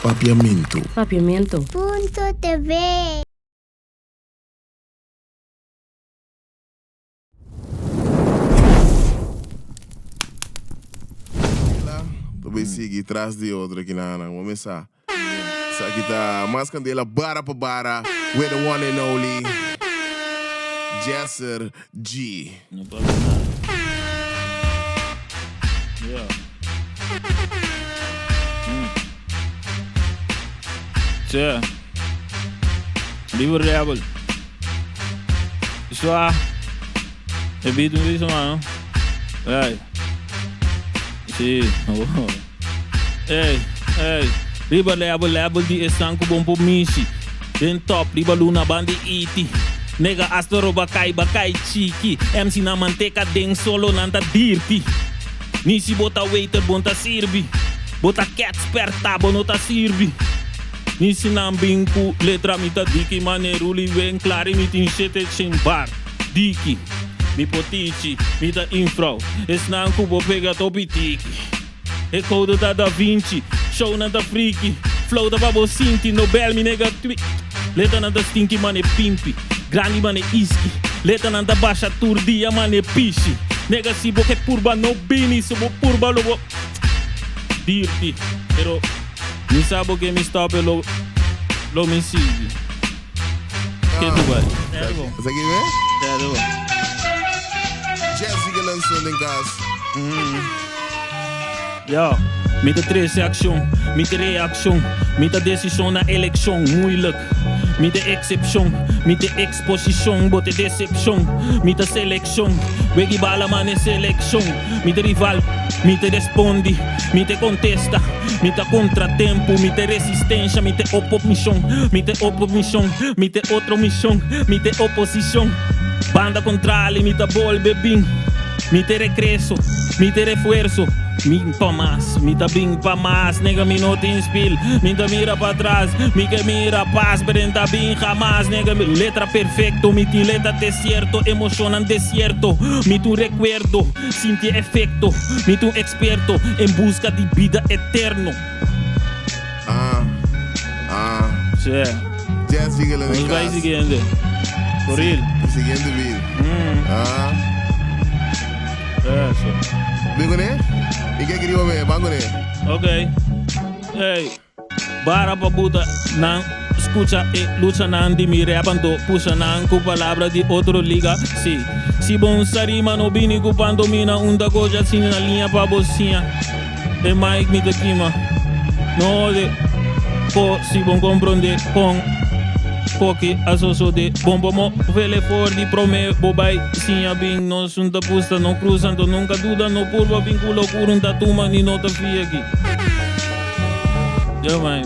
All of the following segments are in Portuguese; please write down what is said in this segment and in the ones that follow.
Papiamentu-o.tv. Também sigue atrás de outro aqui na vamos começar. Isso aqui tá mais Candela, Bara para Bara, with the one and only Yazzer G. No problem now. Yeah. Sera. Livre rebel. Isso é beat me isso, mano. Ei. Sim. Ei. Riba label di estanco bom por mishi. Den top, riba luna bandi iti. Nega astro bakai chiki. MC na manteca den solo nanta dirty. Nisi bota waiter bonta sirbi. Bota cat sperta bonota sirbi. Nisi na binku letra mita diki maneruli wen clari mitin shete bar. Diki. Mi potici, mita infra. Esnan kubo pega topitiki. E code da Vinci. Show na da freaky. Flow da babo sinti. Nobel mi nega tweet. Leta na da stinky mane pimpi. Grandi mane iski. Leta na da basha turdia mane pishi. Nega si bo che purba no bini. Se bo purba lo bo dirti. Pero mi sabo che mi stop e lo mi sigui. Che tu vai? Você aqui vê? É, tu vai. Jazzy que lançando em casa. Ja, met de transactie, met de reactie, met de decisão na eleição, moeilijk. Met de exception, met de exposition, bote deception, met de selection, wegi bala man in selection, met de rival, met de respondi, met de contesta, met de contratempo, met de resistência, met de opposition, met de opposition, met de outra missão, met de oposição, banda contrale, met de bol bebin, met de regresso, met de refuerzo. Mi pa más, mi ta bing pa más, nega mi no te inspil, mi ta mira pa atrás, mi que mira paz, pero ta bing jamás, nega mi letra perfecto, mi ti letra desierto, emocionan desierto, mi tu recuerdo, sin ti efecto, mi tu experto, en busca de vida eterno. Sí. Jazzy que lançando em Nos vai casa. siguiendo, por real. Seguindo vídeo. Eso. Vengo né? E que queria ver? Vango né? Ok. Hey. Bara pa buta nang escucha e lucha nang di mi repando puxa nang ku palavra de outro liga. Si. Si bom sarima no bini ku pandomina unda coisa assim na linha pa bocinha. E Mike mi te kima. No de po si bom comprende com Poki asoso de bomba mo vele for di prome bobai sinha bing no sunta pusta no cruzando nunca duda no purva vinculo curunda tuma ni nota fia aqui. Já vai.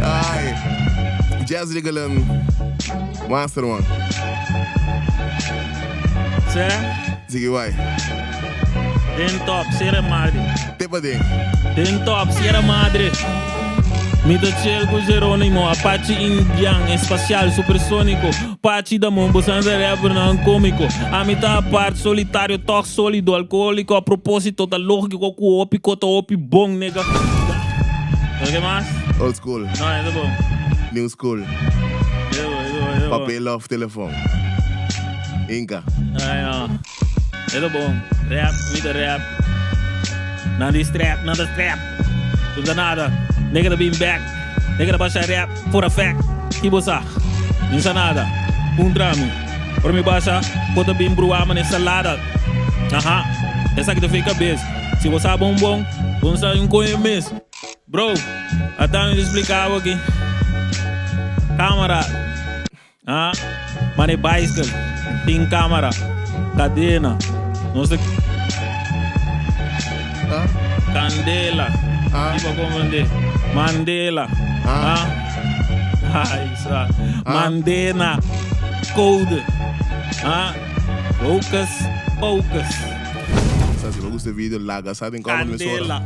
Ai. Jazz Ligalan Master One. Sera? Sigue vai. Den top, Sera madre. Tepa de. Den top, Sera madre. Mita Cerco Jerônimo, Apache Indian, espacial, supersônico. Pachi da Mombo, Santa Rèpernan, cômico. A mitad parte, solitário, toque sólido, alcoólico. A propósito da lógico, com opi, cota opi, bom, nega. O que mais? Old school. Não, é bom. New school. É bom. Papel off telefone. Inca. Ai, não. É bom. Rap, vida rap. Nada strap, nada strap. Tudo nada. Nigga da beam back. Nigga da baixa rap, for a fact. Que bossa? Não nada. Drama. Por me baixa, pode beam bruar, mas salada. Aham. Essa aqui tu fica cabeça. Se você é bom, vamos sair um coelho mesmo. Bro, até me explicava aqui. Câmara. Ah, mane bicycle. Tem câmara. Cadena. Não sei. Candela. Tipo compreender. Mandela. Isso. Mandela. Code. Focus. Se você gostou do vídeo, like, sabe em Candela.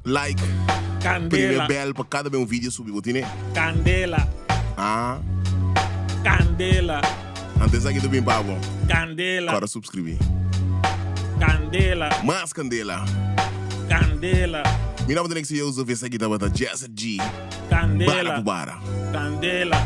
Like. Candela. Primeiro bell para cada vídeo subir, né? Candela. Ah. Candela. Antes aqui do bem pavo. Candela. Para subscrever. Candela. Mais Candela. Candela. Minha nome é que se eu uso esse aqui da Yazzer G. Candela. Bara. Candela.